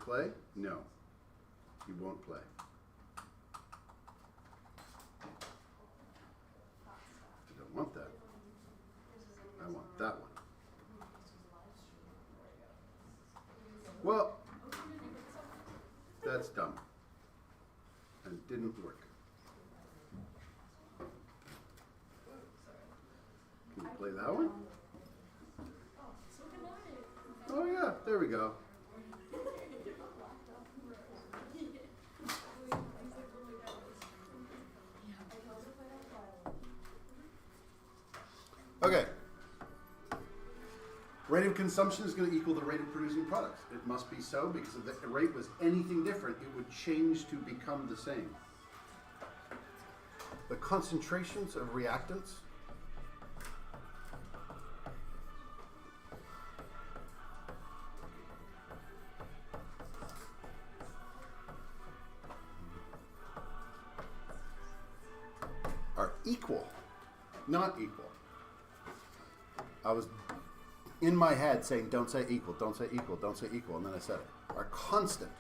play? No. You won't play. I don't want that. I want that one. Well, that's dumb. And it didn't work. Can you play that one? Oh yeah, there we go. Okay. Rate of consumption is going to equal the rate of producing products. It must be so because if the rate was anything different, it would change to become the same. The concentrations of reactants are equal, not equal. I was in my head saying, don't say equal, don't say equal, don't say equal, and then I said it. Are constant.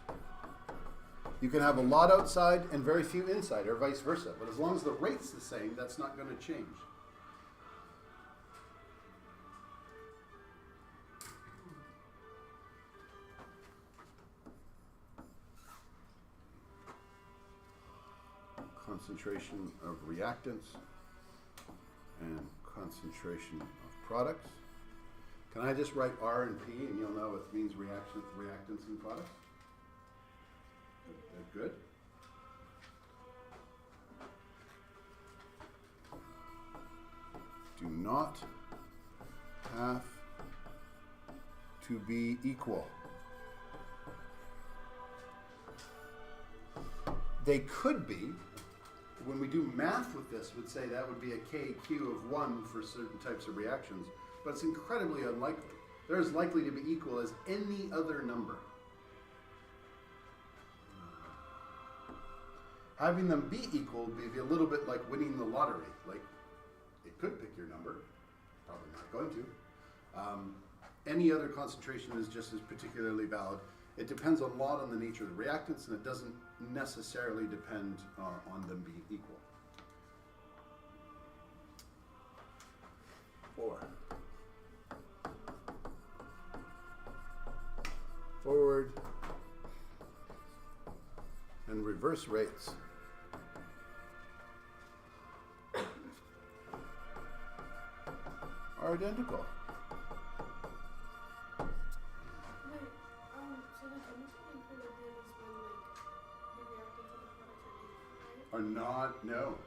You can have a lot outside and very few inside, or vice versa. But as long as the rate's the same, that's not going to change. Concentration of reactants and concentration of products. Can I just write R and P and you'll know it means reactants and products? Good. Do not have to be equal. They could be. When we do math with this, would say that would be a KQ of 1 for certain types of reactions, but it's incredibly unlikely. They're as likely to be equal as any other number. Having them be equal would be a little bit like winning the lottery. Like, it could pick your number, probably not going to. Any other concentration is just as particularly valid. It depends a lot on the nature of the reactants, and it doesn't necessarily depend on them being equal. 4. Forward and reverse rates are identical. Are not, no.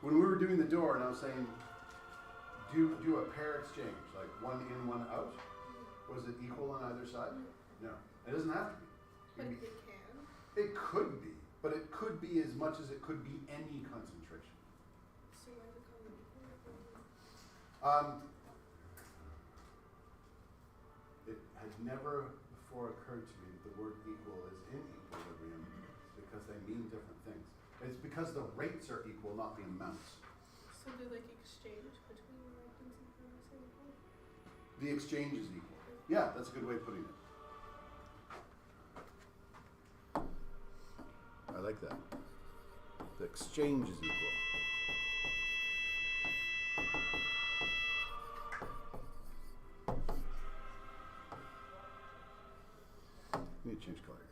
When we were doing the door and I was saying, do a pair exchange, like one in, one out, was it equal on either side? No, it doesn't have to be. But it can. It could be, but it could be as much as it could be any concentration. So why the color equal? It had never before occurred to me that the word equal is in equilibrium because they mean different things. It's because the rates are equal, not the amounts. So they like exchange between reactants and products are equal? The exchange is equal. Yeah, that's a good way of putting it. I like that. The exchange is equal. I need to change color again.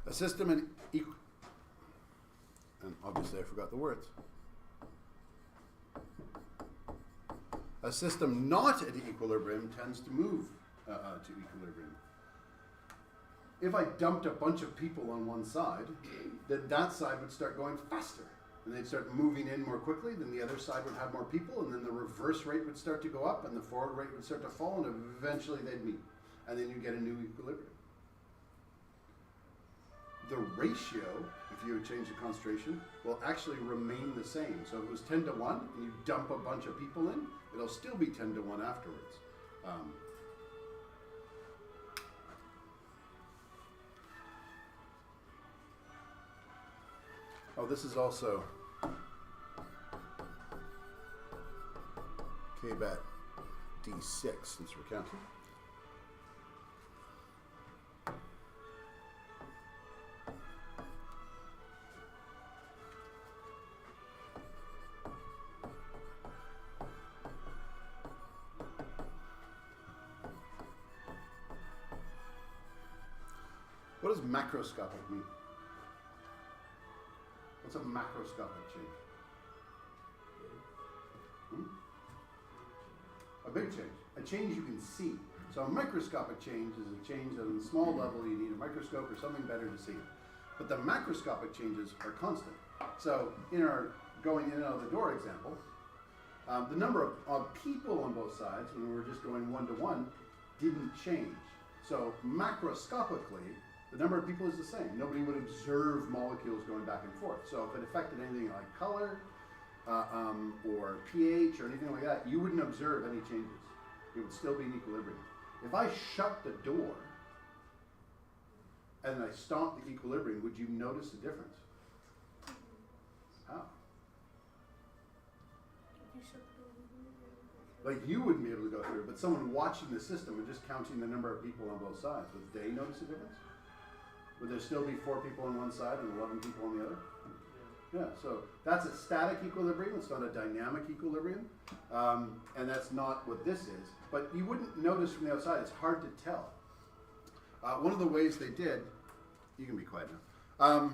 A system and obviously I forgot the words. A system not at equilibrium tends to move to equilibrium. If I dumped a bunch of people on one side, then that side would start going faster. And they'd start moving in more quickly, then the other side would have more people, and then the reverse rate would start to go up, and the forward rate would start to fall, and eventually they'd meet. And then you get a new equilibrium. the ratio, if you change the concentration, will actually remain the same. So if it was 10 to 1 and you dump a bunch of people in, it'll still be 10 to 1 afterwards. Oh, this is also KBAT D6 since we're counting. What does macroscopic mean? What's a macroscopic change? A big change. A change you can see. So a microscopic change is a change that on a small level you need a microscope or something better to see it. But the macroscopic changes are constant. So in our going in and out of the door example, the number of people on both sides, when we were just going 1 to 1, didn't change. So macroscopically, the number of people is the same. Nobody would observe molecules going back and forth. So if it affected anything like color or pH or anything like that, you wouldn't observe any changes. It would still be in equilibrium. If I shut the door and I stomp the equilibrium, would you notice a difference? How? If you shut the door, you wouldn't be able to go through. Like you wouldn't be able to go through it, but someone watching the system and just counting the number of people on both sides, would they notice a difference? Would there still be 4 people on one side and 11 people on the other? Yeah, so that's a static equilibrium. It's not a dynamic equilibrium. And that's not what this is. But you wouldn't notice from the outside. It's hard to tell. One of the ways they did, you can be quiet now,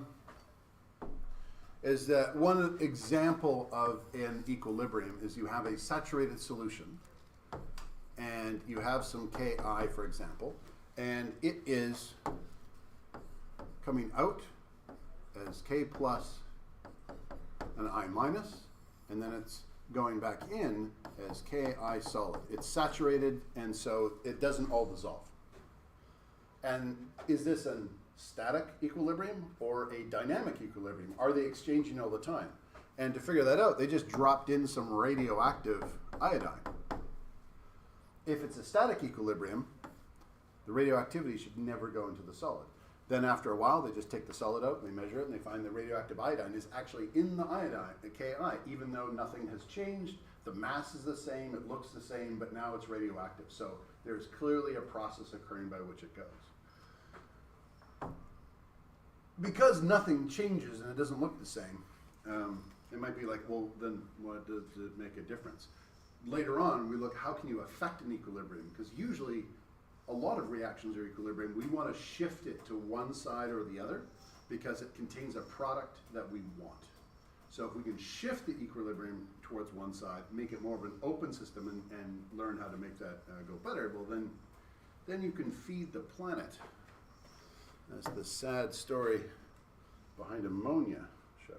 is that one example of an equilibrium is you have a saturated solution and you have some Ki, for example, and it is coming out as K plus and I minus, and then it's going back in as Ki solid. It's saturated, and so it doesn't all dissolve. And is this a static equilibrium or a dynamic equilibrium? Are they exchanging all the time? And to figure that out, they just dropped in some radioactive iodine. If it's a static equilibrium, the radioactivity should never go into the solid. Then after a while, they just take the solid out and they measure it and they find the radioactive iodine is actually in the iodine, the Ki, even though nothing has changed. The mass is the same, it looks the same, but now it's radioactive. So there's clearly a process occurring by which it goes. Because nothing changes and it doesn't look the same, it might be like, well, then what does it make a difference? Later on, we look, how can you affect an equilibrium? Because usually, a lot of reactions are equilibrium. We want to shift it to one side or the other because it contains a product that we want. So if we can shift the equilibrium towards one side, make it more of an open system and learn how to make that go better, well then you can feed the planet. As the sad story behind ammonia shows.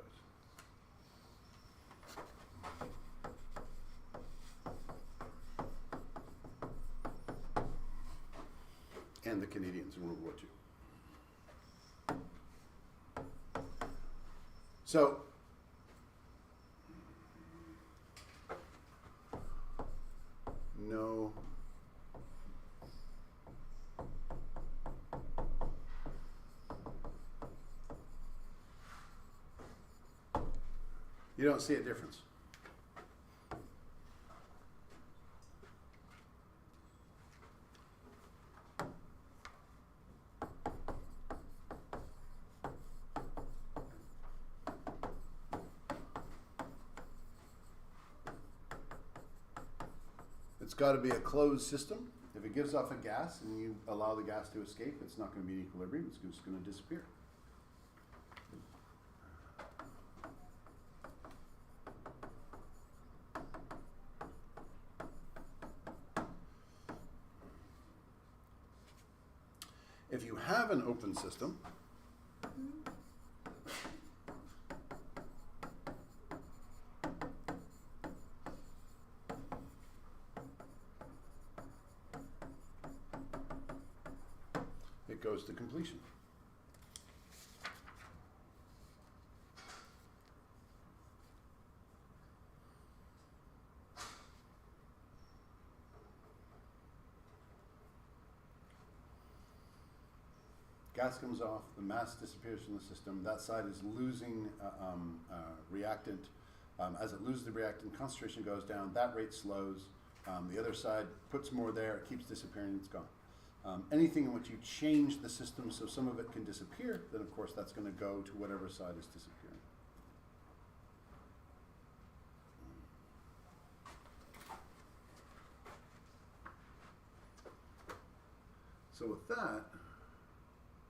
And the Canadians in World War II. So, no. You don't see a difference. It's got to be a closed system. If it gives off a gas and you allow the gas to escape, it's not going to be in equilibrium. It's just going to disappear. If you have an open system, it goes to completion. gas comes off, the mass disappears from the system, that side is losing reactant. As it loses the reactant, concentration goes down, that rate slows. The other side puts more there, it keeps disappearing, it's gone. Anything in which you change the system so some of it can disappear, then of course that's going to go to whatever side is disappearing. So with that,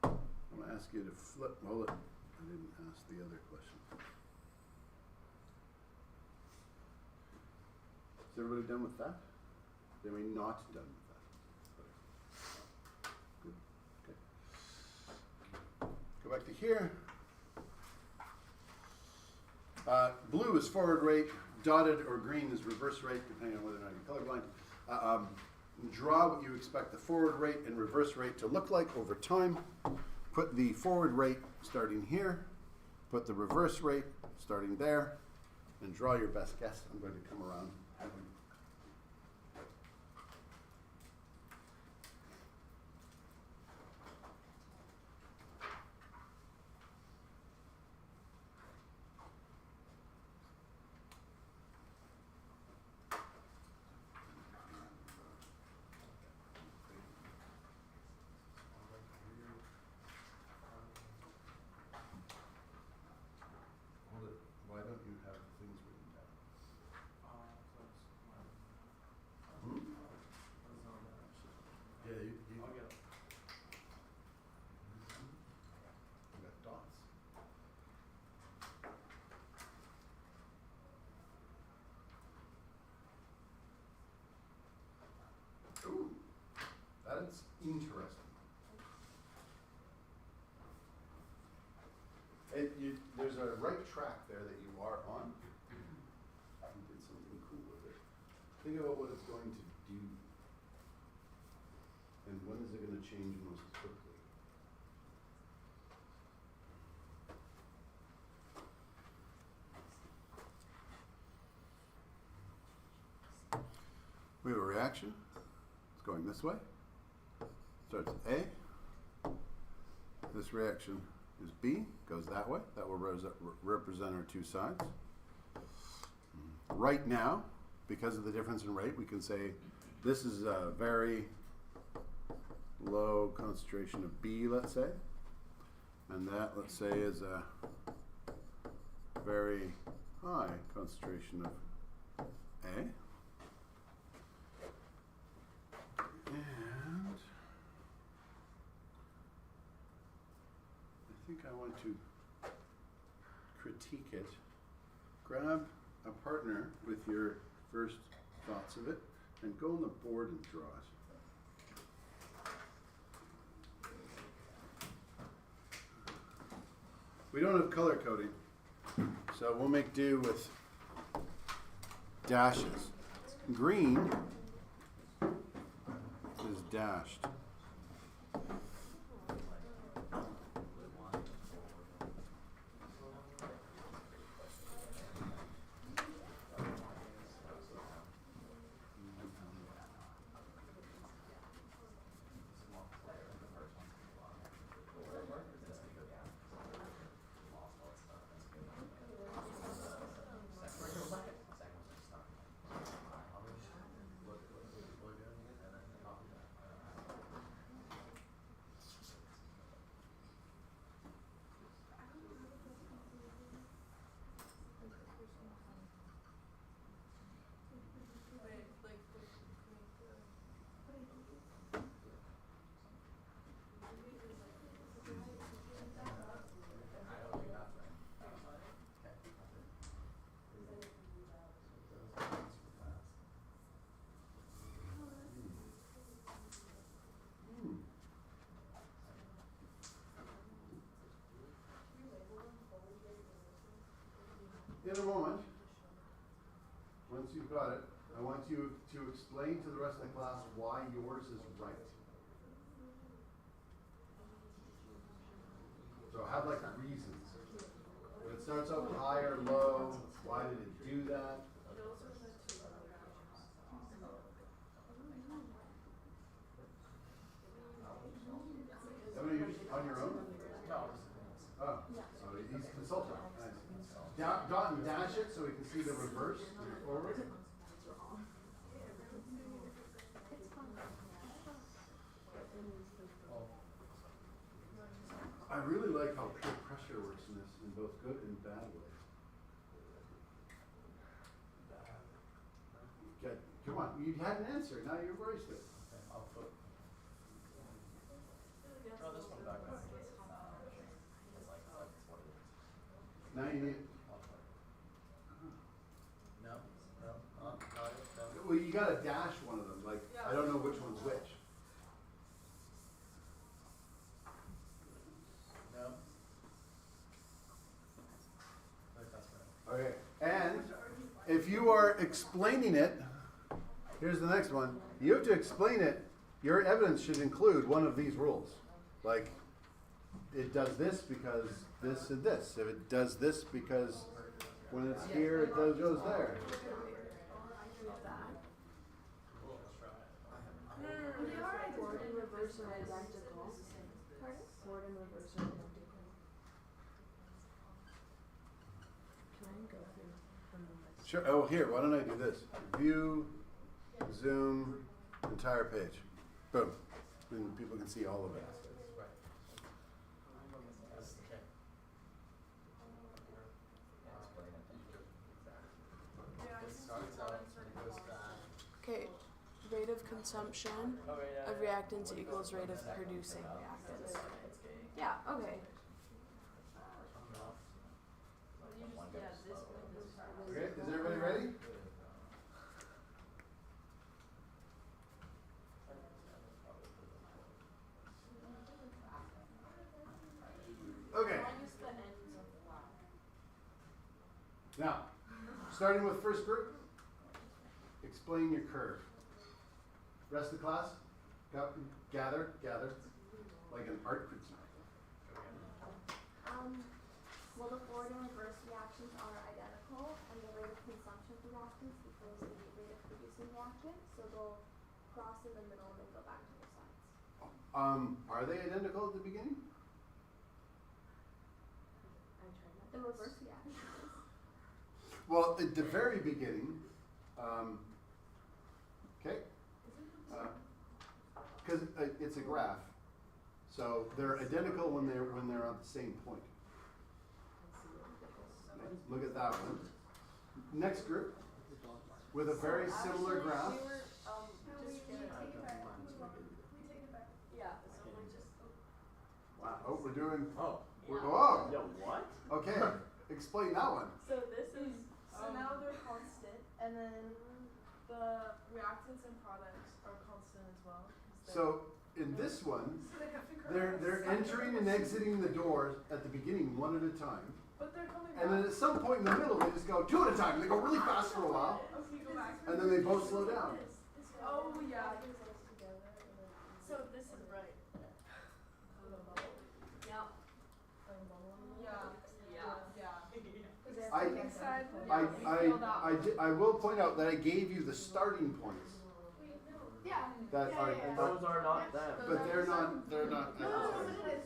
I'm going to ask you to flip. Hold it. I didn't ask the other question. Is everybody done with that? Are we not done with that? Good. Okay. Go back to here. Blue is forward rate. Dotted or green is reverse rate, depending on whether or not you're colorblind. Draw what you expect the forward rate and reverse rate to look like over time. Put the forward rate starting here. Put the reverse rate starting there. And draw your best guess. I'm going to come around. Why don't you have things written down? Yeah, you got dots. Ooh, that's interesting. There's a right track there that you are on. You did something cool with it. Think about what it's going to do. And when is it going to change most quickly? We have a reaction. It's going this way. Starts at A. This reaction is B, goes that way. That will represent our two sides. Right now, because of the difference in rate, we can say this is a very low concentration of B, let's say. And that, let's say, is a very high concentration of A. And I think I want to critique it. Grab a partner with your first thoughts of it and go on the board and draw it. We don't have color coding, so we'll make do with dashes. Green is dashed. In a moment, once you've got it, I want you to explain to the rest of the class why yours is right. So have like reasons. When it starts out high or low, why did it do that? I mean, you're just on your see the reverse forward? I really like how pure pressure works in this in both good and bad ways. Okay, come on, you had an answer, now you erased it. Okay, I'll put. Throw this one back. It's like that's what it is. Now you need, I'll put it. No, not it, no. well, you gotta dash one of them, like, I don't know which one's which. No. I think that's right. Okay, and if you are explaining it, here's the next one. You have to explain it. Your evidence should include one of these rules. Like, it does this because this and this. If it does this because when it's here, it goes there. Cool, let's try it. They are Forward and reverse are identical. Pardon? Forward and reverse are identical. Can I go through from the list? Sure. Oh, here, why don't I do this? View, zoom, entire page. Boom. And people can see all of it. Right. That's okay. It starts out and it goes back. Okay, rate of consumption Oh, yeah, of reactants equals rate of producing reactants. Yeah, okay. Okay, is everybody ready? Okay. Now, starting with first group, explain your curve. Rest of the class, gather, like an art critique. Well, the forward and reverse reactions are identical, and the rate of consumption of reactants equals the rate of producing reactants, so they'll cross in the middle and then go back to the sides. Are they identical at the beginning? The reverse reaction is. Well, at the very beginning, okay, because it's a graph, so they're identical when they're at the same point. Okay, look at that one. Next group, with a very similar graph. Wow. Oh, we're doing. Oh. Oh. Yo, what? Okay. Explain that one. So this is, so now they're constant, and then the reactants and products are constant as well. 'Cause So in this one, they're entering and exiting the doors at the beginning one at a time, but they're coming and then at some point in the middle they just go two at a time. They go really fast for a while, Okay, go back. and then they both slow down. Oh yeah. So this is right. I- Inside. I will point out that I gave you the starting points Yeah. that are, And those are not them. but they're not necessary.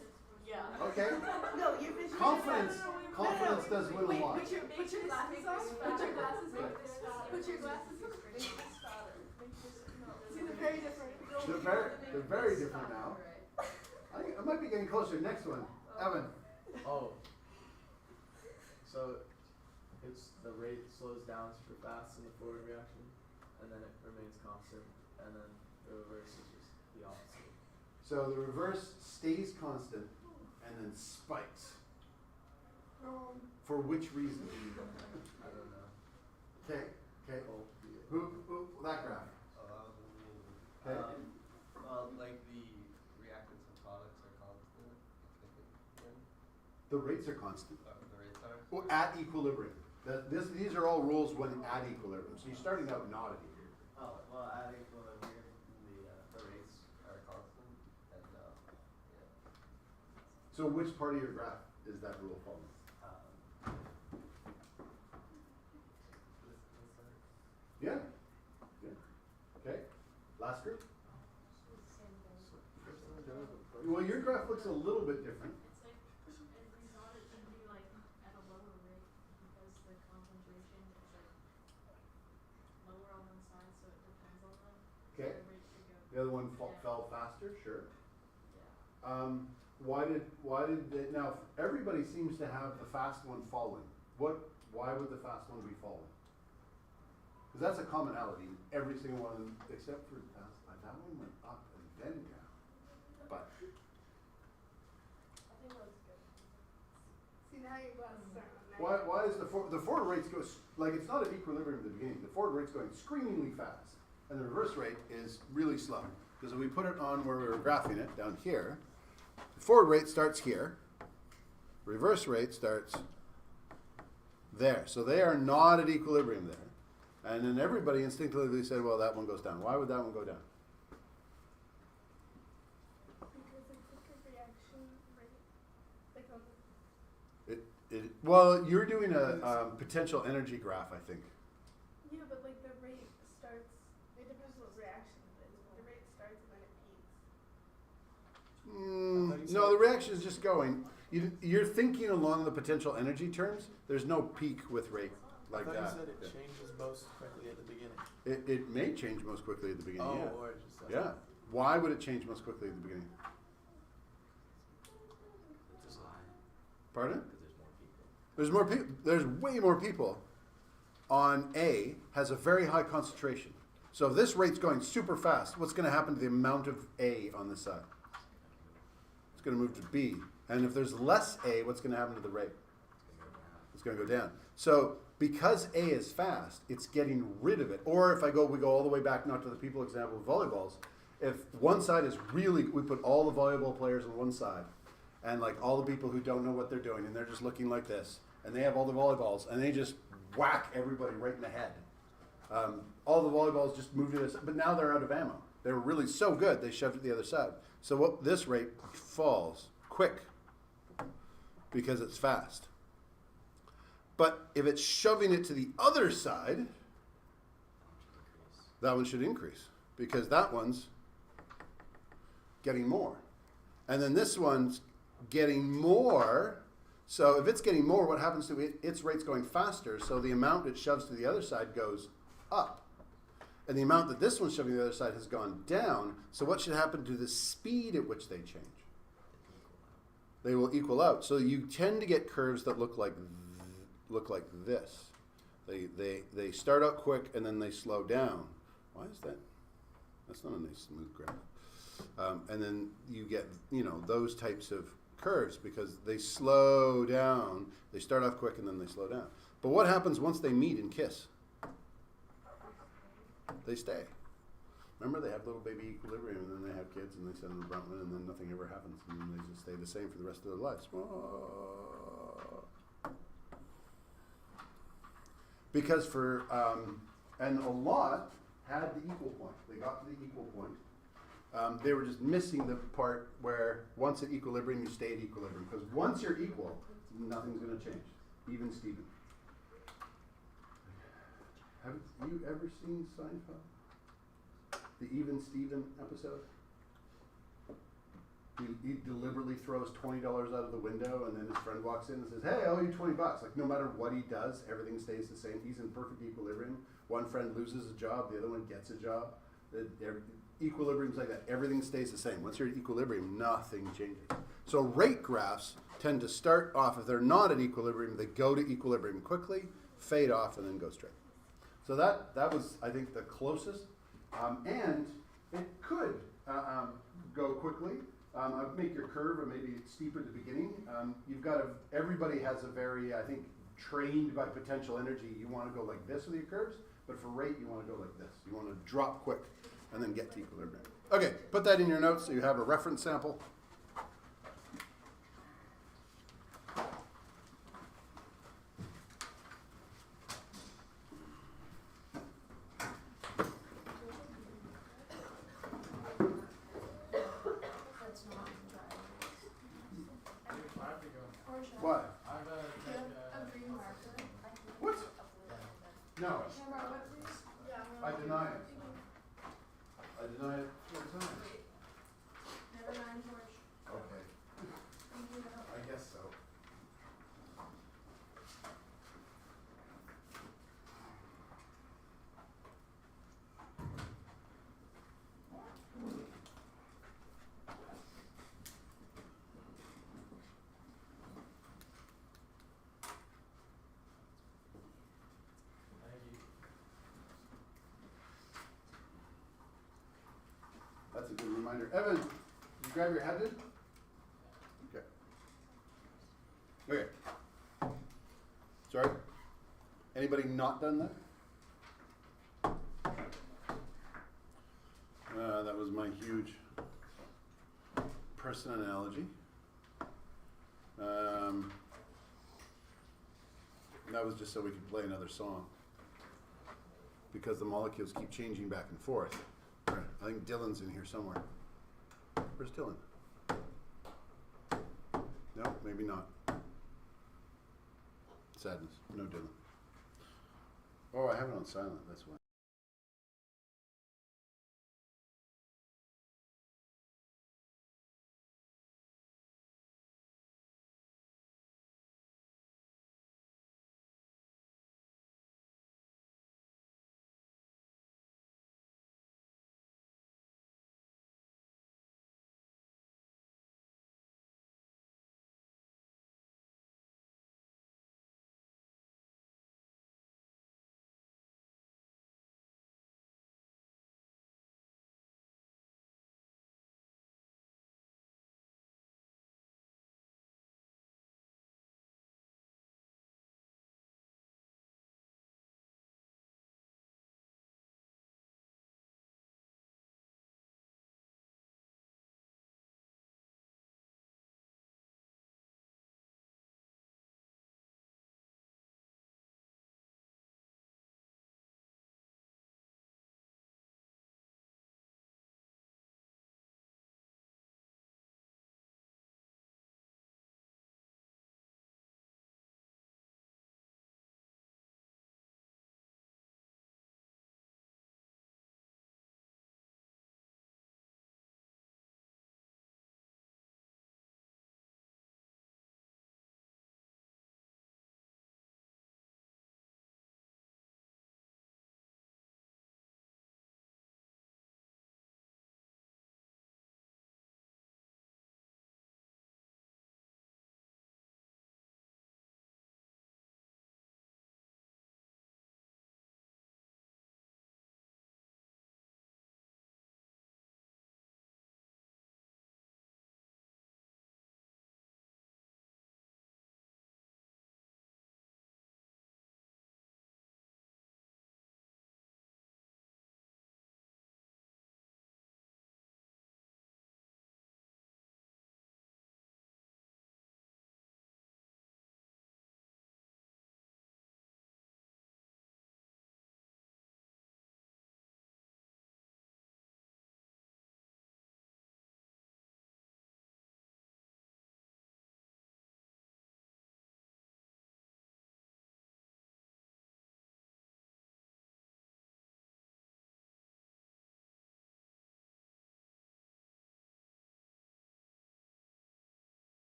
Yeah. Okay. No, you visualize. Confidence does win a lot. Put your glasses on. Put your glasses on. Put your glasses on. See, they're very different. They're very different now. I might be getting closer. Next one, Evan. Oh. So it's the rate slows down super fast in the forward reaction, and then it remains constant, and then the reverse is just the opposite. So the reverse stays constant and then spikes. For which reason? I don't know. Okay. Cold. Who that graph? Okay. Well, like the reactants and products are constant, I think, The rates are constant. the rates are. Well, at equilibrium. These are all rules when at equilibrium. So you're starting out not at equilibrium. Oh, well, at equilibrium, the rates are constant, and, yeah. So which part of your graph is that rule following? Yeah. Okay. Last group. Well, your graph looks a little bit different. It's like, and we thought it should be like at a lower rate because the concentration is like The other one fell faster, sure. Yeah. Why did they, now, everybody seems to have the fast one falling. Why would the fast one be falling? Because that's a commonality in every single one, except for that one went up and then down. But, I think that was good. See, now your glasses are on. why is the forward rates go, like, it's not at equilibrium at the beginning, the forward rate's going screamingly fast, and the reverse rate is really slow. Because if we put it on where we were graphing it, down here, the forward rate starts here, reverse rate starts there. So they are not at equilibrium there. And then everybody instinctively said, well, that one goes down. Why would that one go down? Because it's like a reaction rate. Like on Well, you're doing a potential energy graph, I think. yeah, but like the rate starts. It depends what reaction it is. The rate starts and then it peaks. No, the reaction is just going. You're thinking along the potential energy terms. There's no peak with rate like I that. thought you said it changes most quickly at the beginning. It may change most quickly at the beginning. Oh, Yeah. or it just doesn't. Yeah. Why would it change most quickly at the beginning? It's just high, Pardon? because there's more people. There's more people. There's way more people. On A has a very high concentration. So if this rate's going super fast, what's going to happen to the amount of A on this side? It's going to move to B. And if there's less A, what's going to happen to the rate? It's going to go down. So because A is fast, it's getting rid of it. Or if we go all the way back, not to the people example of volleyballs, if one side is really, we put all the volleyball players on one side, and like all the people who don't know what they're doing, and they're just looking like this, and they have all the volleyballs, and they just whack everybody right in the head. All the volleyballs just move to this, but now they're out of ammo. They were really so good, they shoved it to the other side. So what this rate falls quick because it's fast. But if it's shoving it to the other side, that one should increase because that one's getting more. And then this one's getting more. So if it's getting more, what happens to it? Its rate's going faster, so the amount it shoves to the other side goes up. And the amount that this one's shoving to the other side has gone down. So what should happen to the speed at which they change? They will equal out. So you tend to get curves that look like this. They start out quick and then they slow down. Why is that? That's not a nice smooth graph. And then you get those types of curves because they slow down. They start off quick and then they slow down. But what happens once they meet and kiss? They stay. Remember, they have little baby equilibrium, and then they have kids, and they send them to Brentwood, and then nothing ever happens, and then they just stay the same for the rest of their lives. Because and a lot had the equal point. They got to the equal point. They were just missing the part where once at equilibrium, you stay at equilibrium. Because once you're equal, nothing's going to change. Even Steven. Have you ever seen Seinfeld? The Even Steven episode? He deliberately throws $20 out of the window, and then his friend walks in and says, "Hey, I owe you $20." Like, no matter what he does, everything stays the same. He's in perfect equilibrium. One friend loses a job, the other one gets a job. Equilibrium's like that. Everything stays the same. Once you're at equilibrium, nothing changes. So rate graphs tend to start off, if they're not at equilibrium, they go to equilibrium quickly, fade off, and then go straight. So that was, I think, the closest. And it could go quickly. I'd make your curve, or maybe it's steeper at the beginning. Everybody has a very, I think, trained by potential energy. You want to go like this with your curves, but for rate, you want to go like this. You want to drop quick and then get to equilibrium. Okay, put that in your notes so you have a reference sample. What? What? No. I deny it. I deny it 4 times. Never mind, George. Okay. I guess so. reminder. Evan, did you grab your hat, dude? Okay. Okay. Sorry. Anybody not done that? That was my huge person analogy. That was just so we could play another song. Because the molecules keep changing back and forth. Right, I think Dylan's in here somewhere. Where's Dylan? No, maybe not. Sadness. No Dylan. Oh, I have it on silent, that's why.